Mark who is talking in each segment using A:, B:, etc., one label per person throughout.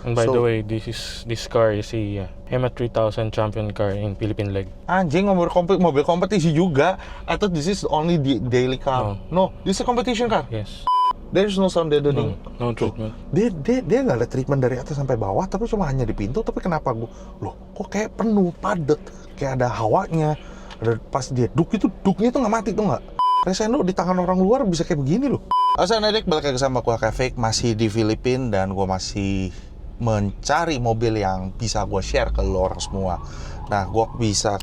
A: And by the way, this car is a HEMA 3000 champion car in Philippine leg.
B: Anjing, mobil kompetisi juga. I thought this is only the daily car. No, this is a competition car.
A: Yes.
B: There's no sound deadening.
A: No treatment.
B: Dia nggak ada treatment dari atas sampai bawah, tapi cuma hanya di pintu. Tapi kenapa kok kayak penuh, padet, kayak ada hawanya. Ada pas dia duknya itu nggak mati tuh nggak. Crescendo di tangan orang luar bisa kayak begini loh. Assalamualaikum, balik lagi sama gue Kevik, masih di Filipina dan gue masih mencari mobil yang bisa gue share ke lo orang semua. Nah, gue bisa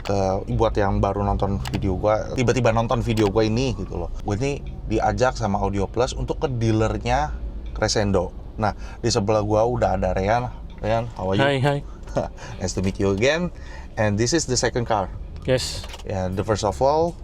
B: buat yang baru nonton video gue, tiba-tiba nonton video gue ini gitu loh. Gue ini diajak sama Audio Plus untuk ke dealernya Crescendo. Nah, di sebelah gue udah ada Rian. Rian, how are you?
A: Hi.
B: Nice to meet you again. And this is the second car.
A: Yes.
B: And the first of all,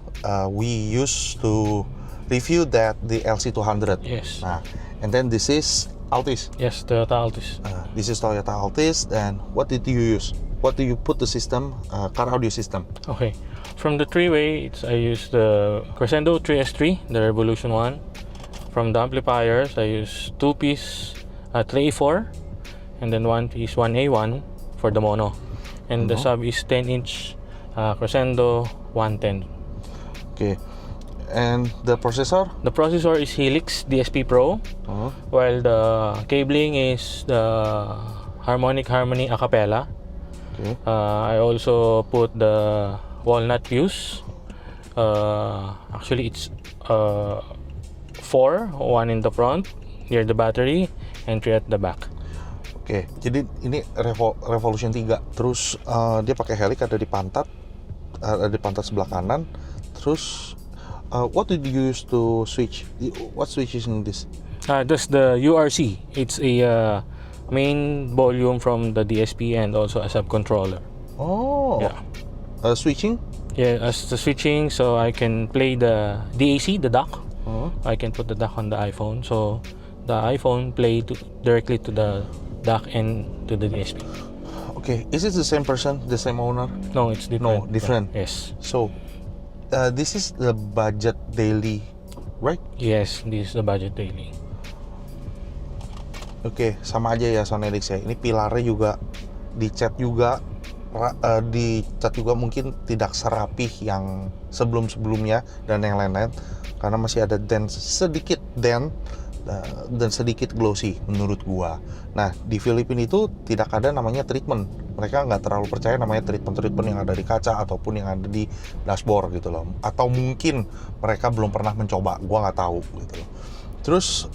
B: we used to review that the LC200.
A: Yes.
B: Nah, and then this is Altis.
A: Yes, Toyota Altis.
B: This is Toyota Altis. And what did you use? What do you put the system, car audio system?
A: Okay. From the three-way, I use the Crescendo 3S3, the Revolution 1. From the amplifiers, I use 2-piece 3A4, and then 1-piece 1A1 for the mono. And the sub is 10-inch Crescendo 110.
B: Okay. And the processor?
A: The processor is Helix DSP Pro, while the cabling is the Harmony Acapella.
B: Okay.
A: I also put the walnut fuse. Actually, it's 4, 1 in the front near the battery and 3 at the back.
B: Oke, jadi ini Revolution 3. Terus dia pakai helix ada di pantat sebelah kanan. Terus what did you use to switch? What switch is in this?
A: That's the URC. It's a main volume from the DSP and also a subcontroller.
B: Oh.
A: Yeah.
B: Switching?
A: Yeah, as the switching, so I can play the DAC, the DAC. I can put the DAC on the iPhone, so the iPhone play directly to the DAC and to the DSP.
B: Okay, is it the same person, the same owner?
A: No, it's different.
B: No, different.
A: Yes.
B: So, this is the budget daily, right?
A: Yes, this is the budget daily.
B: Oke, sama aja ya Sonelix ya. Ini pilarnya juga dicat juga, mungkin tidak serapih yang sebelumnya dan yang lain-lain, karena masih ada sedikit dan sedikit glossy menurut gua. Nah, di Filipina itu tidak ada namanya treatment. Mereka nggak terlalu percaya namanya treatment yang ada di kaca ataupun yang ada di dashboard gitu loh. Atau mungkin mereka belum pernah mencoba, gua nggak tahu gitu loh. Terus,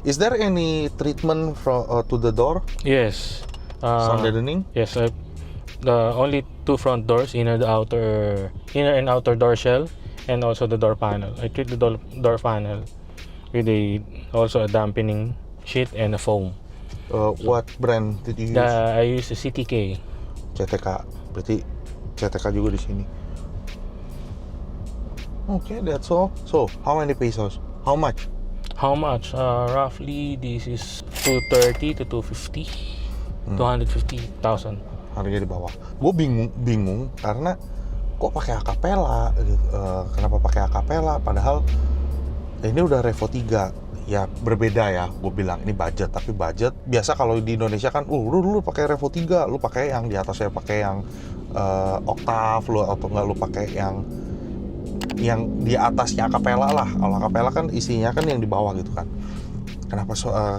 B: is there any treatment to the door?
A: Yes.
B: Sound deadening?
A: Yes. The only 2 front doors, inner and outer door shell, and also the door panel. I treat the door panel with also a dampening sheet and a foam.
B: What brand did you use?
A: I use the CTK.
B: CTK. Berarti CTK juga di sini. Okay, that's all. So, how many pesos? How much?
A: Roughly this is 230 to 250. 250,000.
B: Harganya di bawah. Gue bingung karena kok pakai acapella gitu. Kenapa pakai acapella padahal ini udah Revo 3. Ya berbeda ya, gue bilang ini budget, tapi budget biasa kalau di Indonesia kan lu pakai Revo 3, lu pakai yang di atasnya pakai yang Octave lu, atau enggak lu pakai yang di atasnya acapella lah. Kalau acapella kan isinya kan yang di bawah gitu kan.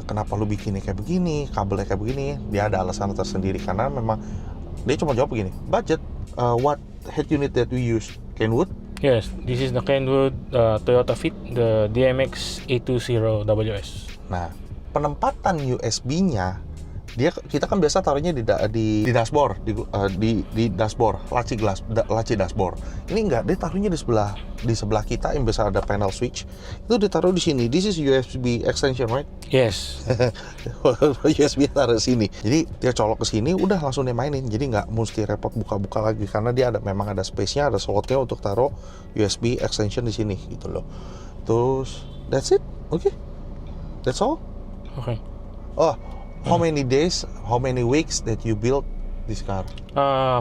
B: Kenapa lu bikinnya kayak begini, kabelnya kayak begini? Dia ada alasan tersendiri karena memang dia cuma jawab begini, budget. What head unit that we use? Kenwood?
A: Yes, this is the Kenwood Toyota Fit, the DMX 820 WS.
B: Nah, penempatan USB-nya kita kan biasa taruhnya di dashboard, di dashboard, laci dashboard. Ini enggak, dia taruhnya di sebelah kita yang biasa ada panel switch. Itu ditaruh di sini. This is USB extension, right?
A: Yes.
B: USB taruh sini. Jadi dia colok ke sini, udah langsung dia mainin. Jadi nggak mesti repot buka-buka lagi karena dia memang ada space-nya, ada slotnya untuk taruh USB extension di sini gitu loh. Terus that's it. Okay. That's all.
A: Okay.
B: Oh, how many days, how many weeks that you built this car?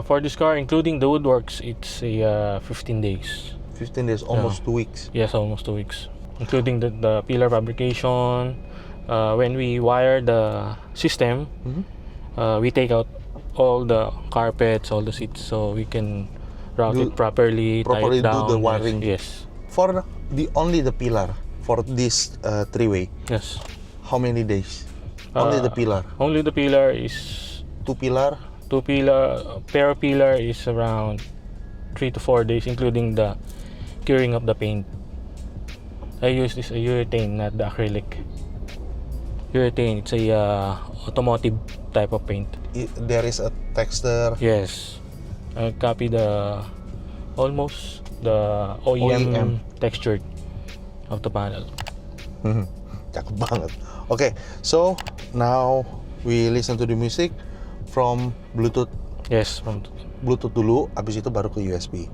A: For this car, including the woodworks, it's 15 days.
B: 15 days, almost 2 weeks.
A: Yes, almost 2 weeks. Including the pillar fabrication. When we wire the system, we take out all the carpets, all the seats, so we can route it properly, tie
B: properly
A: it down.
B: do the wiring.
A: Yes.
B: For only the pillar for this three-way,
A: Yes.
B: how many days? Only the pillar.
A: Only the pillar is
B: Two pillar.
A: pair of pillar is around 3 to 4 days, including the curing of the paint. I use this urethane, not the acrylic. Urethane, it's a automotive type of paint.
B: There is a texture.
A: Yes. I copy almost the OEM texture of the panel.
B: Cakep banget. Okay, so now we listen to the music from Bluetooth.
A: Yes, from
B: Bluetooth dulu, abis itu baru ke USB.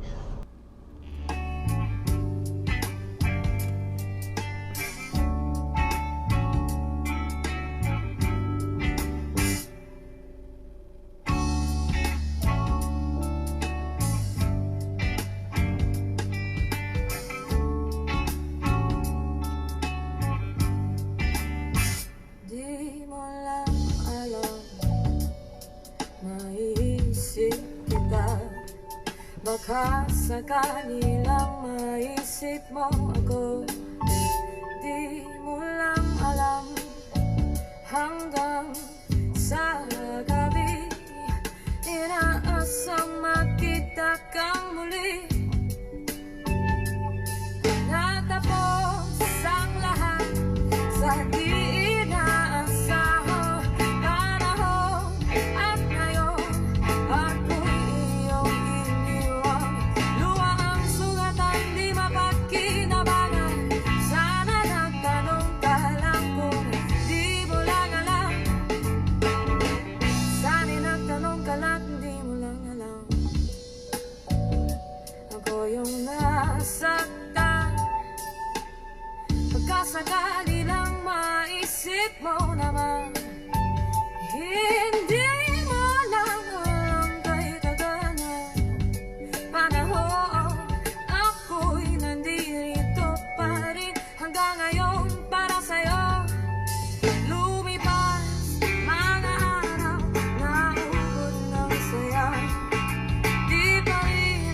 C: Di mo lang alam, maiisip kita. Baka sakali lang maisip mo ako. Di mo lang alam, hanggang sa gabi inaasang makita kang muli. Natapos ang lahat sa di inaasahan panahon, at ngayon ako'y iyong iniwan. Luha ang sugatan, di mapagkinabangan. Sana nagtanong ka lang kung di mo lang alam. Sana nagtanong ka lang kung di mo lang alam. Ako yung nasaktan, pagkasakali lang maisip mo naman. Hindi mo lang alam kay tagal na panahon. Ako'y nandito pa rin hanggang ngayon para sa'yo. Lumipas mga araw, naubod ng saya. Di pa rin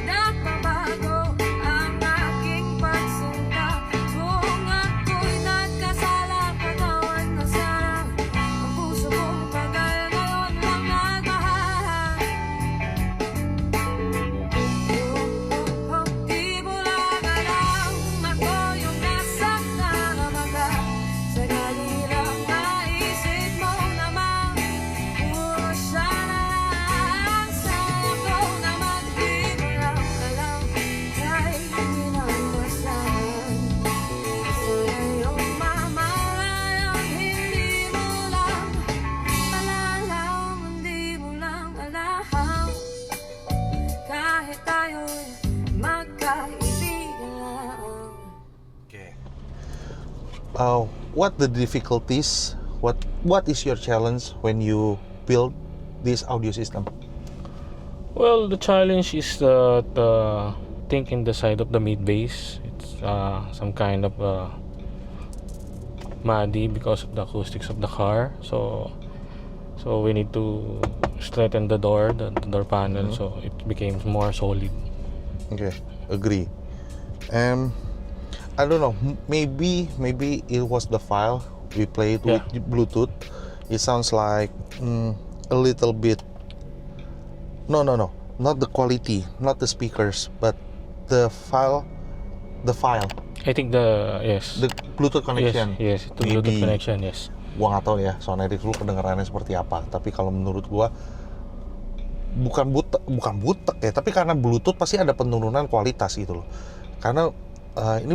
C: nagbabago ang aking pagsinta. Kung ako'y nagkasala, patawad na sana. Ang puso kong tagal ngayon lang nagmahal. Di mo lang alam, ako yung nasaktan na mata. Sakali lang naisip mo naman, puro siya na lang sa ako naman. Di mo lang alam, kahit hindi na masahan. Sana yung mamalayang hindi mo lang malalam, hindi mo lang alam. Kahit tayo'y magkaibigan lang.
B: Okay. What the difficulties? What is your challenge when you build this audio system?
A: Well, the challenge is the think in the side of the mid bass. It's some kind of muddy because of the acoustics of the car. So we need to straighten the door panel, so it becomes more solid.
B: Okay, agree. I don't know. Maybe it was the file we played with Bluetooth. It sounds like a little bit. No, not the quality, not the speakers, but the file.
A: I think yes.
B: The Bluetooth connection.
A: Yes, the Bluetooth
B: Maybe.
A: connection, yes.
B: Gua nggak tahu ya sound edit lu kedengarannya seperti apa, tapi kalau menurut gua bukan butek ya, tapi karena Bluetooth pasti ada penurunan kualitas gitu loh. Karena ini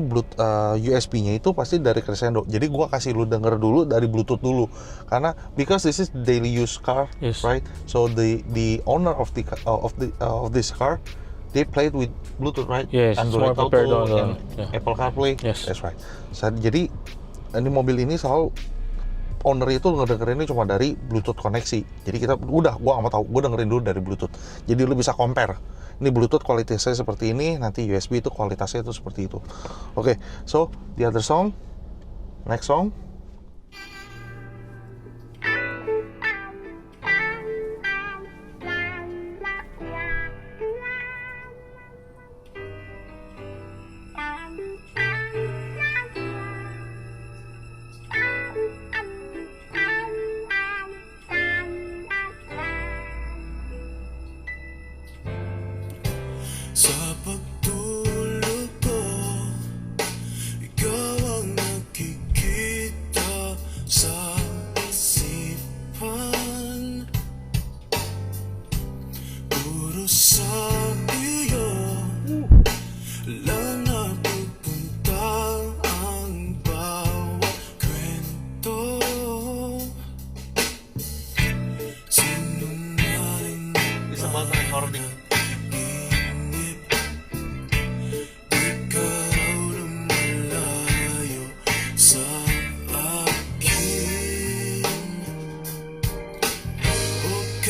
B: USB-nya itu pasti dari Crescendo. Jadi gua kasih lu denger dulu dari Bluetooth dulu. Karena because this is daily use car,
A: Yes.
B: right? So the owner of this car, they played with Bluetooth, right?
A: Yes, it's
B: Android
A: more prepared
B: Auto
A: on
B: and Apple CarPlay.
A: Yes.
B: That's right. Jadi ini mobil ini selalu owner itu ngedengerinnya cuma dari Bluetooth koneksi. Jadi gua nggak mau tahu, gua dengerin dulu dari Bluetooth. Jadi lu bisa compare. Ini Bluetooth kualitasnya seperti ini, nanti USB itu kualitasnya itu seperti itu. Oke, so the other song, next song.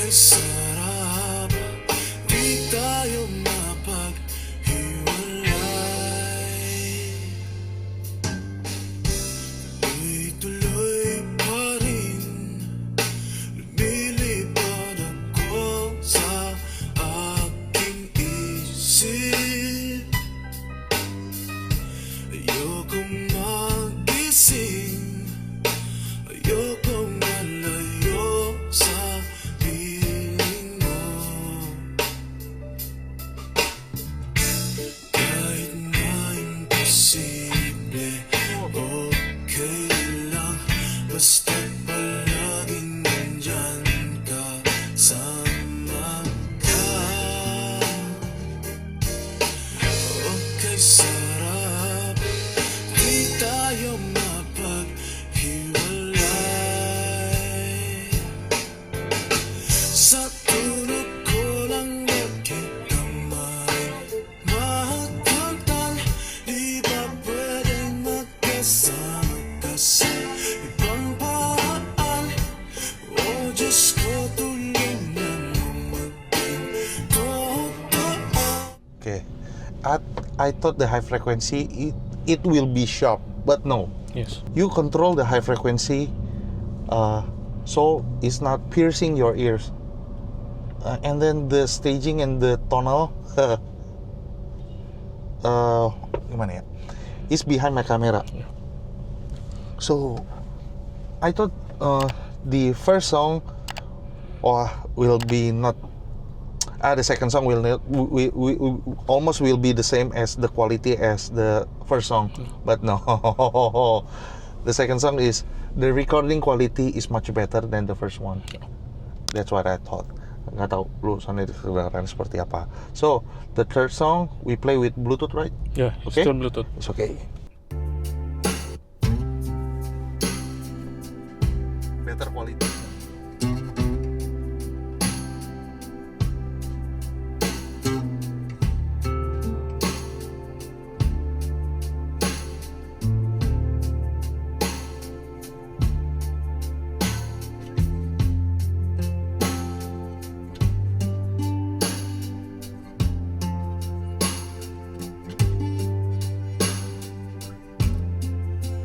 D: kay sarap, di tayo mapaghiwalay. Tuloy-tuloy pa rin, lumilipad ako sa aking isip. Ayokong magising, ayokong malayo sa piling mo. Kahit na imposible, okay lang, basta't palaging nandyan ka, sama ka. Okay, sarap, di tayo mapaghiwalay. Sa tulog ko lang nakita mahagkantan, di ba pwedeng magkasama ka sa ibang paraan? O Diyos ko, tuloy na mo maging totoo.
B: Okay. I thought the high frequency it will be sharp, but no.
A: Yes.
B: You control the high frequency, so it's not piercing your ears. And then the staging and the tonal, gimana ya? Is behind my camera.
A: Yeah.
B: So I thought the first song will be not. The second song will not, we almost will be the same as the quality as the first song, but no. The second song is the recording quality is much better than the first one. That's what I thought. Nggak tahu lu soundnya kedengaran seperti apa. So the third song we play with Bluetooth, right?
A: Yeah,
B: Okay.
A: still Bluetooth.
B: It's okay. Better quality.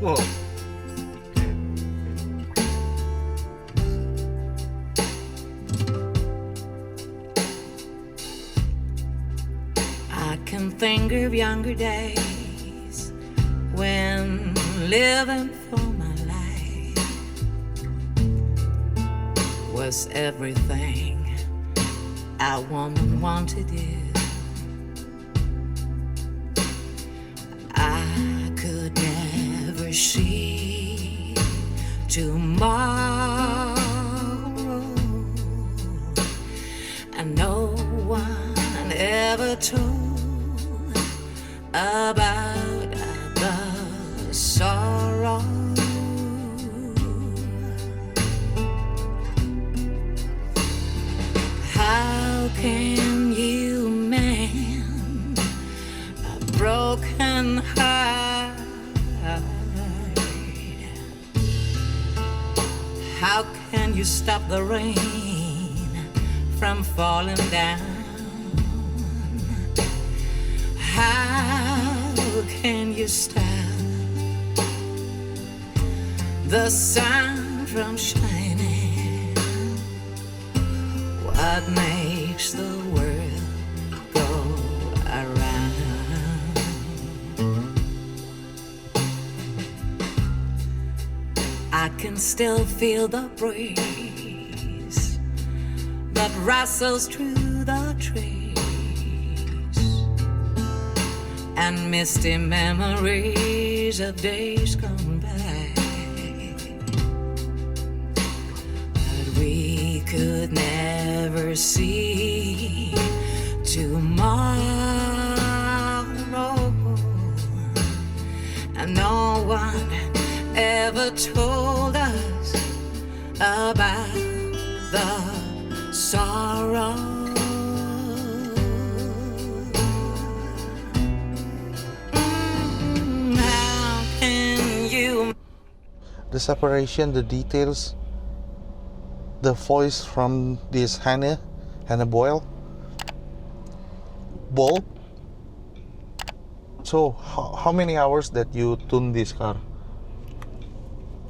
B: Oh.
C: I can think of younger days when living for my life was everything a woman wanted to do. I could never see tomorrow, and no one ever told about the sorrow. How can you mend a broken heart? How can you stop the rain from falling down? How can you stop the sun from shining? What makes the world go around? I can still feel the breeze that rustles through the trees, and misty memories of days gone by. But we could never see tomorrow, and no one ever told us about the sorrow. How can you?
B: The separation, the details, the voice from this Hannah Bolt. So how many hours that you tune this car?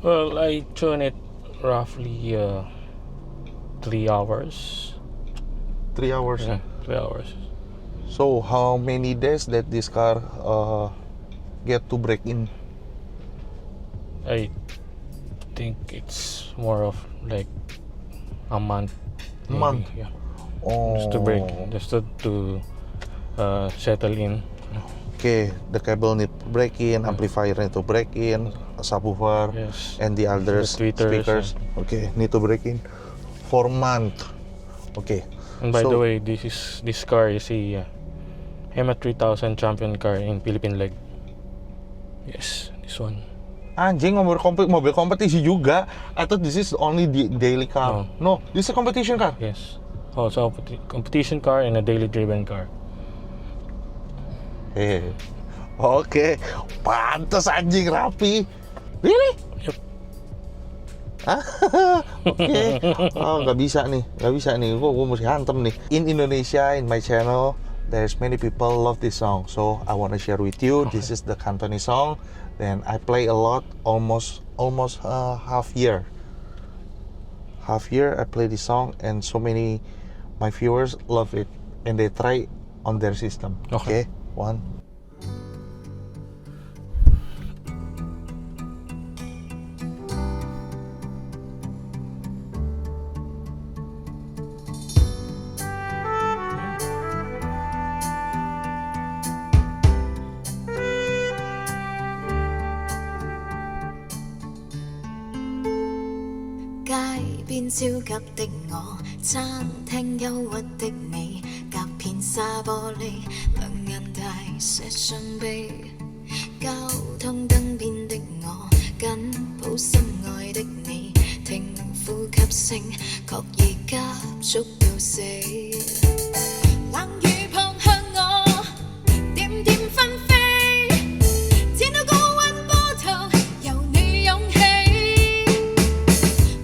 A: Well, I tune it roughly 3 hours.
B: 3 hours.
A: Yeah, 3 hours.
B: So how many days that this car get to break in?
A: I think it's more of like a month.
B: A month?
A: Yeah.
B: Oh.
A: Just to break, just to settle in.
B: Okay, the cable need to break in, amplifier need to break in, subwoofer,
A: Yes.
B: and the other
A: The tweeters,
B: speakers. Okay, need to break in for a month. Okay.
A: And by
B: So-
A: the way, this car is a HEMA 3000 champion car in Philippine leg. Yes, this one.
B: Anjing, mobil kompetisi juga. I thought this is only the daily car. No, this is a competition car.
A: Yes. Also a competition car and a daily driven car.
B: Oke, pantas anjing rapi. Really?
A: Yep.
B: Oke. Oh, nggak bisa nih. Gue mesti hantem nih. In Indonesia, in my channel, there's many people love this song. So I want to share with you. This is the Cantonese song. Then I play a lot, almost half year. Half year I play this song, and so many my viewers love it, and they try on their system.
A: Okay.
B: One.
E: 街邊焦急的我，餐廳憂鬱的你，隔片沙玻璃，兩眼帶寫傷悲。交通燈邊的我，緊抱心愛的你，聽呼吸聲，確已急速到死。冷雨撲向我，點點紛飛，天都高溫波濤，由你湧起。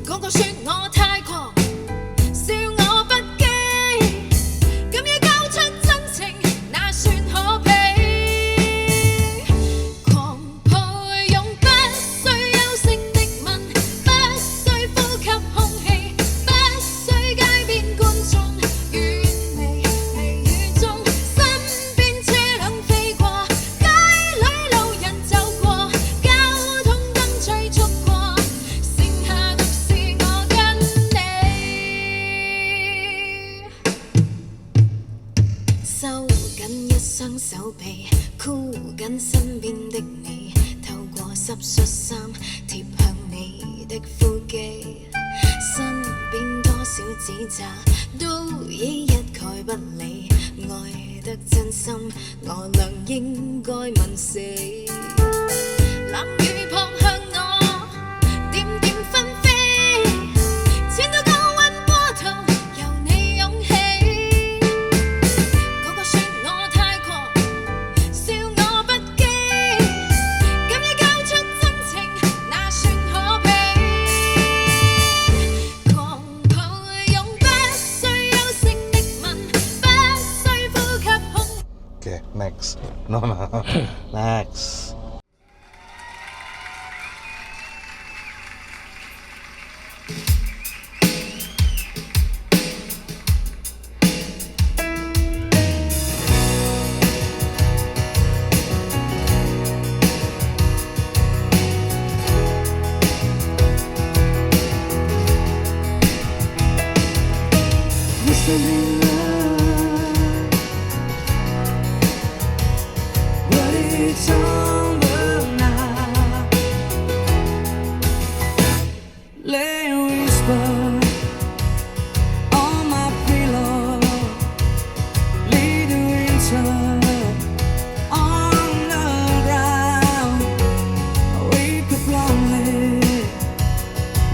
E: 個個說我太狂，笑我不羈，敢於交出真情，那算可悲。狂抱擁不需休息的吻，不需呼吸空氣，不需街邊觀眾遠離微雨中，身邊車輛飛過，街裏路人走過，交通燈催促過，剩下獨是我跟你。收緊一雙手臂，箍緊身邊的你，透過濕恤衫貼向你的腹肌，身邊多少指責都已一概不理，愛得真心，我倆應該問死。冷雨撲向我，點點紛飛，千到高溫波濤，由你湧起。個個說我太狂，笑我不羈，敢於交出真情，那算可悲。狂抱擁不需休息的吻，不需呼吸空。
B: Okay, next. No. Next.
D: But it's over now. Lay a whisper on my pillow. Lead the winter on the ground. I wake up lonely.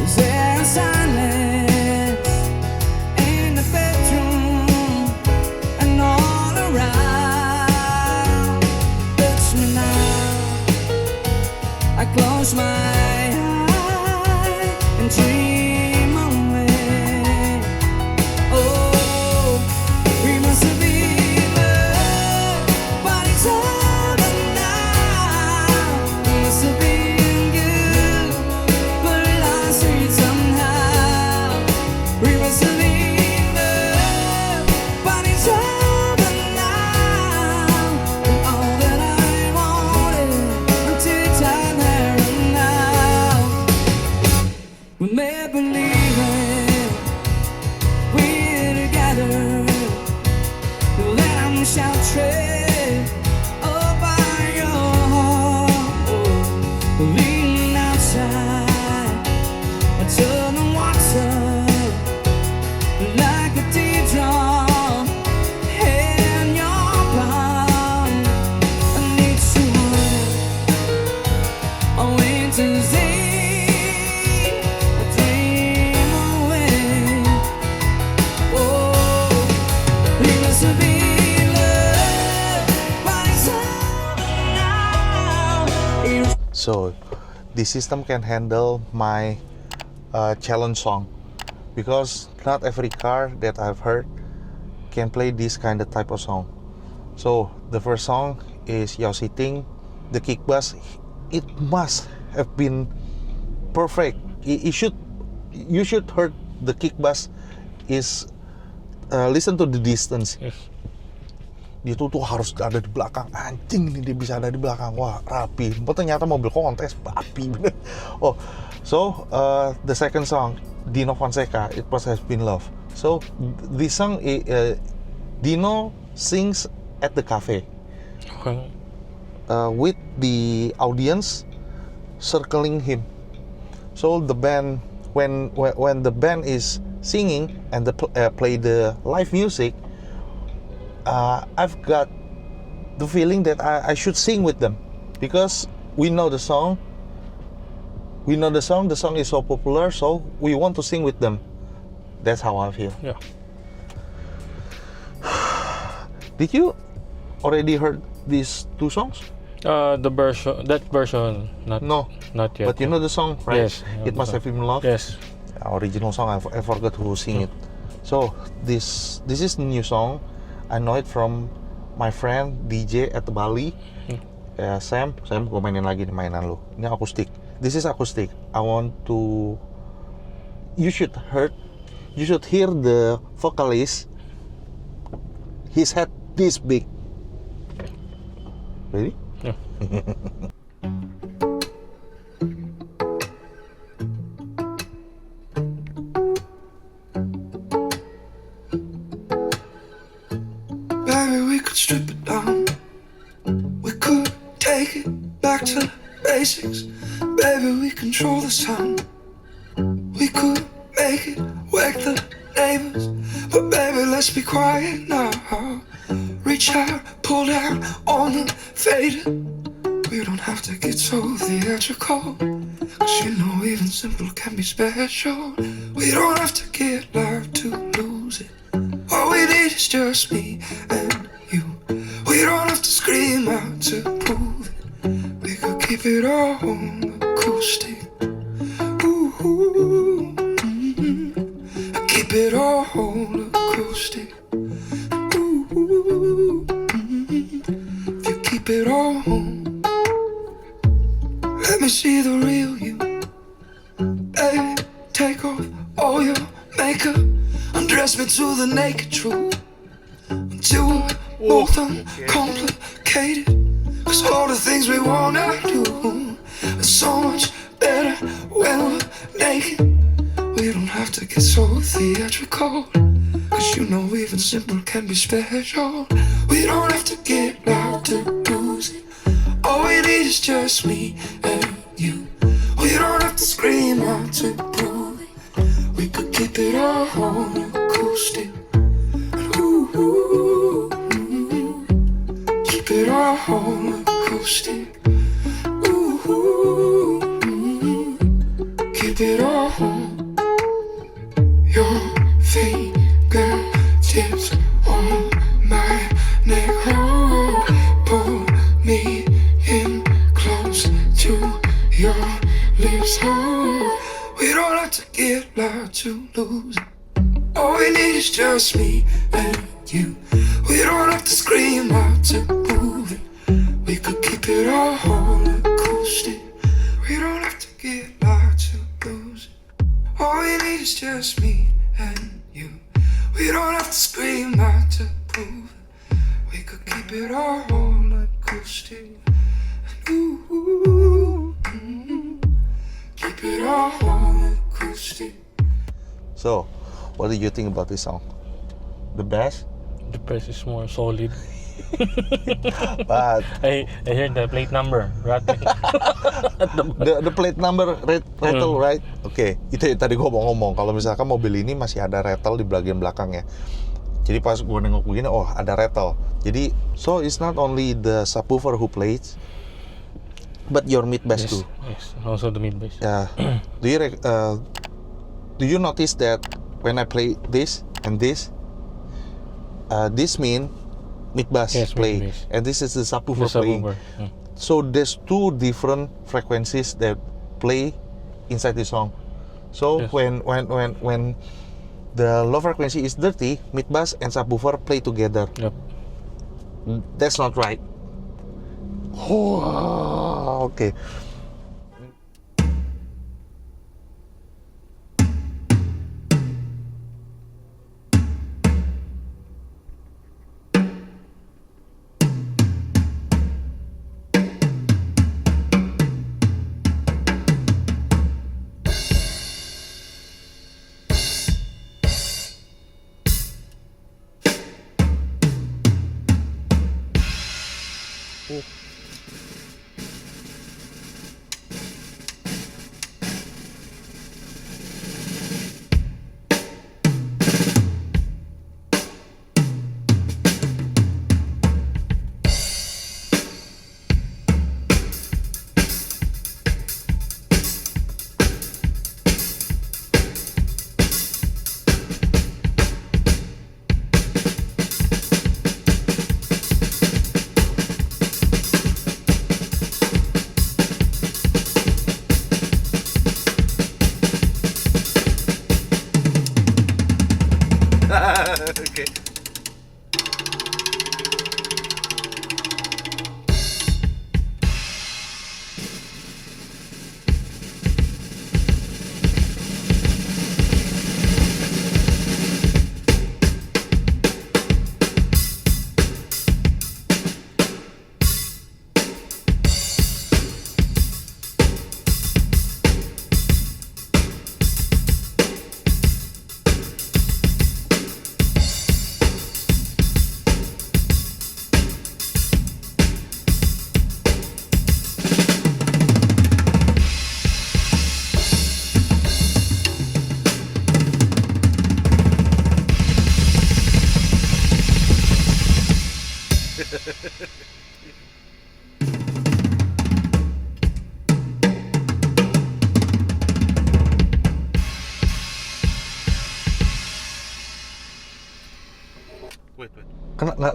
D: Is there a silence in the bedroom? We must have been love, but it's over now. And all that I wanted until time had run out. We may believe it, we're together. Then I shall tread by your heart, leaning outside, turning water like a teardrop in your palm. I need someone, a winter's day, a dream away. Oh, we must have been love, but it's over now.
B: So the system can handle my challenge song, because not every car that I've heard can play this kind of type of song. So the first song is You're Sitting. The kick bass, it must have been perfect. You should heard the kick bass is listen to the distance.
A: Yes.
B: Dia tuh harus ada di belakang. Anjing nih dia bisa ada di belakang. Wah rapi. Ternyata mobil kontes babi bener. Oh, so the second song Dino Fonseca, It Must Have Been Love. So this song Dino sings at the cafe
A: Okay.
B: with the audience circling him. So the band, when the band is singing and play the live music, I've got the feeling that I should sing with them, because we know the song. The song is so popular, so we want to sing with them. That's how I feel.
A: Yeah.
B: Did you already heard these two songs?
A: That version, not yet.
B: But you know the song, right?
A: Yes, I know
B: It
A: the
B: Must
A: song.
B: Have Been Love.
A: Yes.
B: Original song, I forgot who sing it. So this is the new song. I know it from my friend DJ at Bali. Sam, gue mainin lagi nih mainan lu. Ini akustik. This is acoustic. I want to. You should hear the vocalist. His head this big. Ready?
A: Yeah.
D: Baby, we could strip it down. We could take it back to basics. Baby, we control the sound. We could make it wake the neighbors. But baby, let's be quiet now. Reach out, pull down on the fader. We don't have to get so theatrical, 'cause you know even simple can be special. We don't have to get loud to lose it. All we need is just me and you. We don't have to scream out to prove it. We could keep it all acoustic. Ooh, keep it all acoustic. Ooh, if you keep it all, let me see the real you. Baby, take off all your makeup. Undress me to the naked truth, until we're both uncomplicated. 'Cause all the things we wanna do are so much better when we're naked. We don't have to get so theatrical, 'cause you know even simple can be special. We don't have to get loud to lose it. All we need is just me and you. We don't have to scream out to prove it. We could keep it all acoustic. Ooh, keep it all acoustic. Ooh, keep it all. Your fingertips on my neck. Oh, pull me in close to your lips. Oh, we don't have to get loud to lose it. All we need is just me and you. We don't have to scream out to prove it. We could keep it all acoustic. We don't have to get loud to lose it. All we need is just me and have to scream out to prove it. We could keep it all acoustic. Ooh, keep it all acoustic.
B: So, what do you think about this song? The best?
A: The bass is more solid.
B: But
A: I heard the plate number rattling.
B: the plate number rattle, right? Oke, itu yang tadi gue mau ngomong. Kalau misalkan mobil ini masih ada rattle di bagian belakangnya. Jadi pas gue nengok begini, oh ada rattle. Jadi, so it's not only the subwoofer who plays, but your mid bass too.
A: Yes, also the mid bass.
B: Yeah. Do you notice that when I play this and this mean mid bass
A: Yes,
B: play,
A: mid-bass.
B: and this is the subwoofer
A: The
B: playing.
A: subwoofer.
B: So there's two different frequencies that play inside the song. So
A: Yes.
B: when the low frequency is dirty, mid bass and subwoofer play together.
A: Yep.
B: That's not right. Oh, okay. Okay.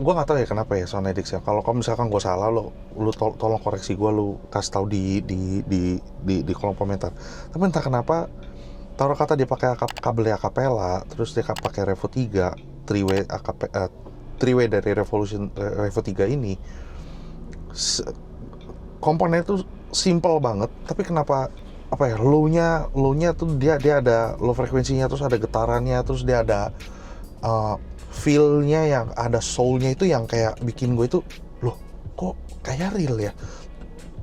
B: Gue nggak tahu ya kenapa ya Sound Addicts ya. Kalau misalkan gue salah, lu tolong koreksi gue, lu kasih tahu di kolom komentar. Tapi entah kenapa taruh kata dia pakai kabel acapella, terus dia pakai Revo 3 3-way dari Revo 3 ini, komponennya tuh simple banget, tapi kenapa apa ya, low-nya tuh dia ada low frekuensinya, terus ada getarannya, terus dia ada feel-nya yang ada soul-nya itu yang kayak bikin gue itu, loh kok kayak real ya.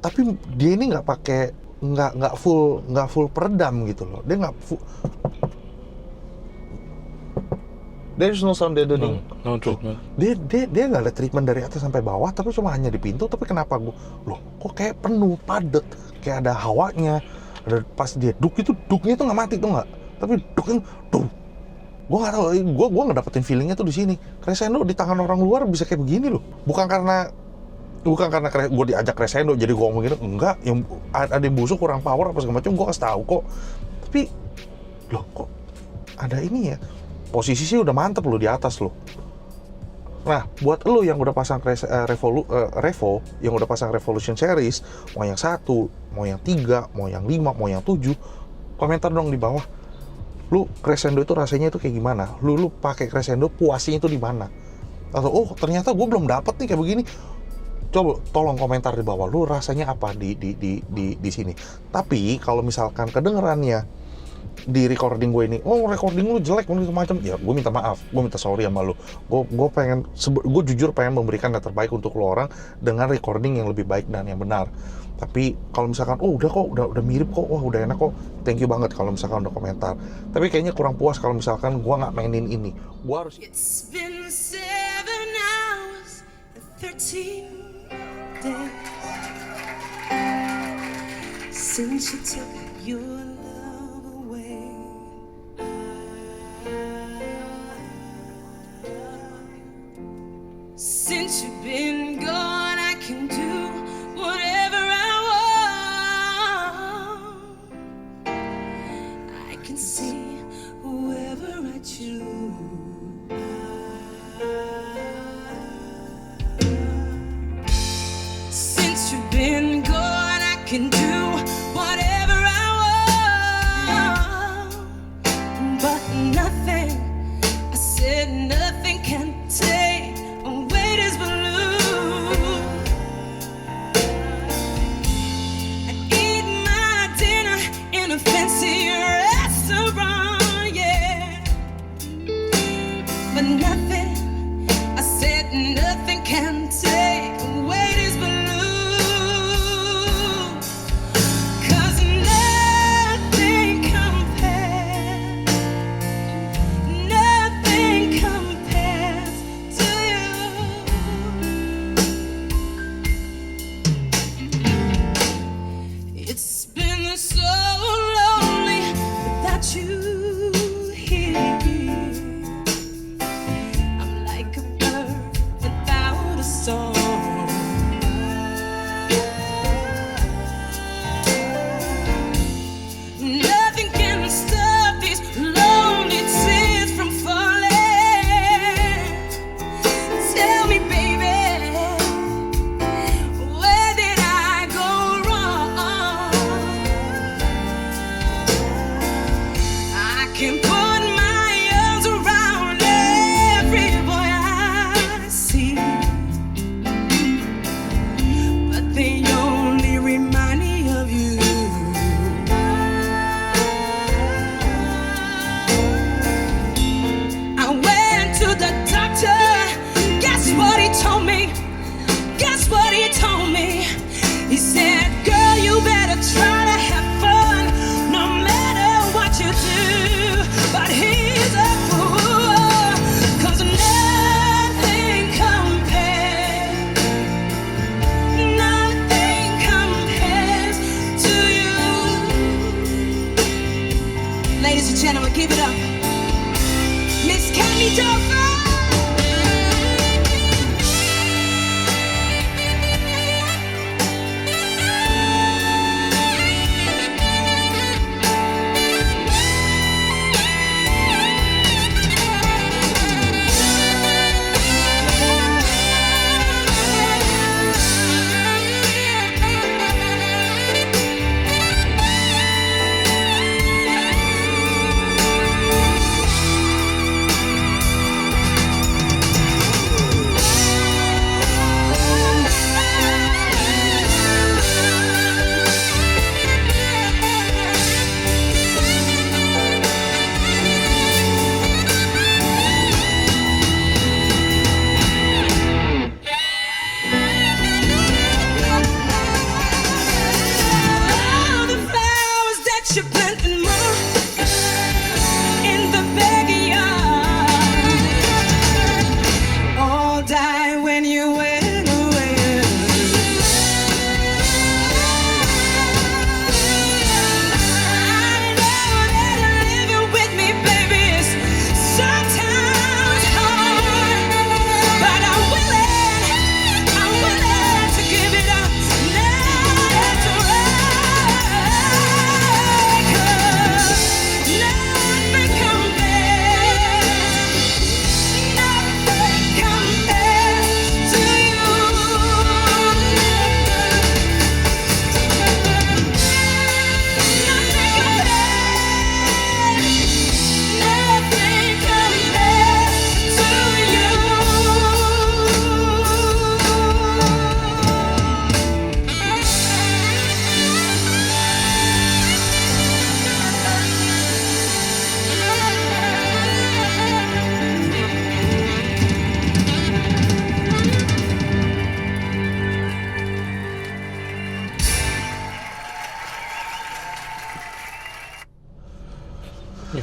B: Tapi dia ini nggak full peredam gitu loh. Dia nggak full. There's no sound deadening.
A: No treatment.
B: Dia nggak ada treatment dari atas sampai bawah, tapi cuma hanya di pintu. Tapi kenapa gue, loh kok kayak penuh, padet, kayak ada hawanya. Ada pas dia duknya itu nggak mati tuh nggak, tapi duknya gue nggak tahu, gue nggak dapetin feelingnya tuh di sini. Crescendo di tangan orang luar bisa kayak begini loh. Bukan karena gue diajak crescendo jadi gue ngomong gitu, enggak. Yang ada yang busuk, kurang power apa segala macam, gue kasih tahu kok. Tapi loh kok ada ini ya, posisi sih udah mantep loh di atas loh. Nah, buat lo yang udah pasang Revo, yang udah pasang Revolution Series, mau yang 1, mau yang 3, mau yang 5, mau yang 7, komentar dong di bawah. Lu crescendo itu rasanya itu kayak gimana? Lu pakai crescendo puasnya itu di mana? Atau oh ternyata gue belum dapet nih kayak begini. Coba tolong komentar di bawah, lu rasanya apa di sini. Tapi kalau misalkan kedengerannya di recording gue ini, oh recording lu jelek, macam ya gue minta maaf, gue minta sorry sama lu. Gue jujur pengen memberikan yang terbaik untuk lo orang dengan recording yang lebih baik dan yang benar. Tapi kalau misalkan, oh udah kok, udah mirip kok, wah udah enak kok, thank you banget kalau misalkan udah komentar. Tapi kayaknya kurang puas kalau misalkan gue nggak mainin ini. Gue harus.
C: It's been 7 hours and 13 days since you took your love away. Since you've been gone, I can do whatever I want. I can see whoever I choose. Since you've been gone, I can do whatever I want. But nothing, I said nothing can take away this blue. I eat my dinner in a fancy restaurant, yeah. But nothing, I said nothing can take away this blue. 'Cause nothing compares to you. It's been so lonely without you here. I'm like a bird without a song. Nothing can stop these lonely tears from falling. Tell me, baby, where did I go wrong? I can put my arms around every boy I see, but they only remind me of you. I went to the doctor. Guess what he told me? Guess what he told me? He said, girl, you better try to have fun no matter what you do. But he's a fool, 'cause nothing compares to you. Ladies and gentlemen, give it up, Miss Candy Dover.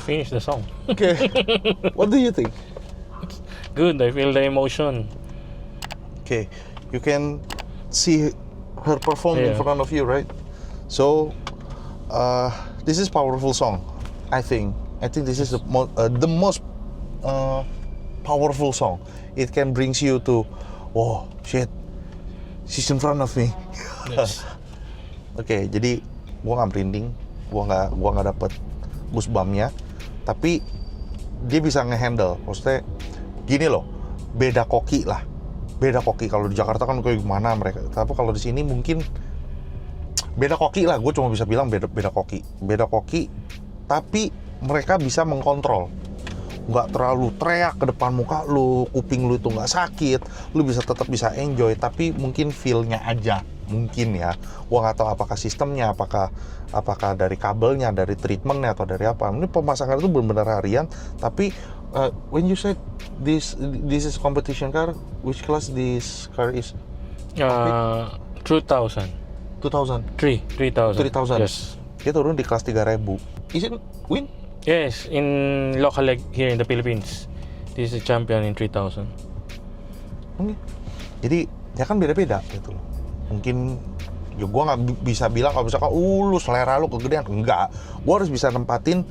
A: finish the song.
B: Okay. What do you think?
A: Good, I feel the emotion.
B: Okay, you can see her perform in
A: Yeah.
B: front of you, right? So, this is powerful song. I think this is the most powerful song. It can brings you to, oh shit, she's in front of me.
A: Yes.
B: Oke, jadi gua nggak merinding, gua nggak dapet goosebump-nya, tapi dia bisa ngehandle. Maksudnya gini loh, beda koki lah, beda koki. Kalau di Jakarta kan kayak gimana mereka, tapi kalau di sini mungkin beda koki lah. Gue cuma bisa bilang beda koki, tapi mereka bisa mengkontrol. Nggak terlalu teriak ke depan muka lu, kuping lu itu nggak sakit, lu bisa tetap bisa enjoy, tapi mungkin feel-nya aja, mungkin ya. Gua nggak tahu apakah sistemnya, apakah dari kabelnya, dari treatmentnya, atau dari apa. Ini pemasangan itu benar-benar harian, tapi when you said this is competition car, which class this car is?
A: 2000.
B: 2000.
A: 3000.
B: 3000.
A: Yes.
B: Dia turun di kelas 3000. Is it win?
A: Yes, in local leg here in the Philippines. This is a champion in 3000.
B: Oke. Jadi ya kan beda-beda gitu loh. Mungkin ya gue nggak bisa bilang kalau misalkan lu selera lu kegedean, enggak. Gue harus bisa nempatin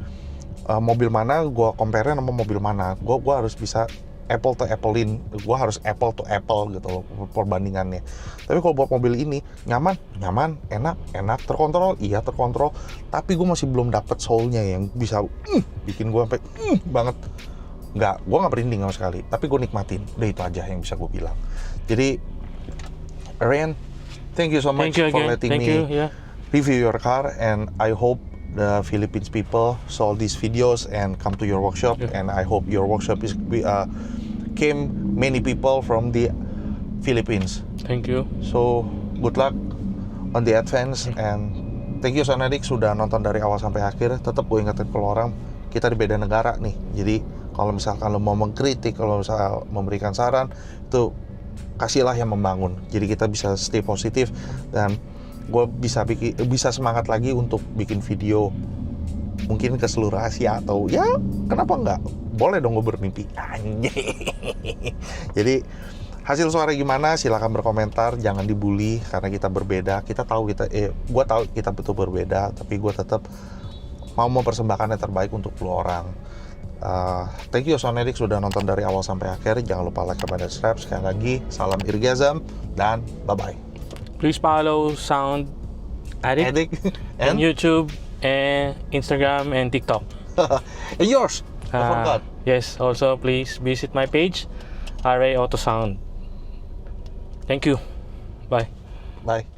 B: mobil mana gue compare sama mobil mana. Gue harus bisa apple to apple-in, gue harus apple to apple gitu loh perbandingannya. Tapi kalau buat mobil ini nyaman, enak, terkontrol, iya terkontrol. Tapi gue masih belum dapet soul-nya yang bisa bikin gue sampai banget. Nggak, gue nggak merinding sama sekali. Tapi gue nikmatin, udah itu aja yang bisa gue bilang. Jadi, Ryan, thank you so much
A: Thank you
B: for
A: again.
B: letting
A: Thank
B: me
A: you. Yeah.
B: review your car, and I hope the Philippines people saw these videos and come to your workshop.
A: Yeah.
B: And I hope your workshop came many people from the Philippines.
A: Thank you.
B: So good luck on the advance, and thank you Sonadik sudah nonton dari awal sampai akhir. Tetap gue ingetin ke orang, kita di beda negara nih. Jadi kalau misalkan lo mau mengkritik, kalau misalkan memberikan saran, itu kasihlah yang membangun. Jadi kita bisa stay positif, dan gue bisa semangat lagi untuk bikin video mungkin ke seluruh Asia, atau ya kenapa enggak, boleh dong gue bermimpi. Jadi hasil suara gimana silakan berkomentar, jangan dibully karena kita berbeda. Gue tahu kita betul berbeda, tapi gue tetap mau mempersembahkan yang terbaik untuk lu orang. Thank you Sonedik sudah nonton dari awal sampai akhir. Jangan lupa like, comment, dan subscribe. Sekali lagi salam Irgasm dan bye bye.
A: Please follow Sound Addict
B: and
A: on YouTube and Instagram and TikTok.
B: and yours. I forgot.
A: Yes, also please visit my page, RA Auto Sound. Thank you. Bye.
B: Bye.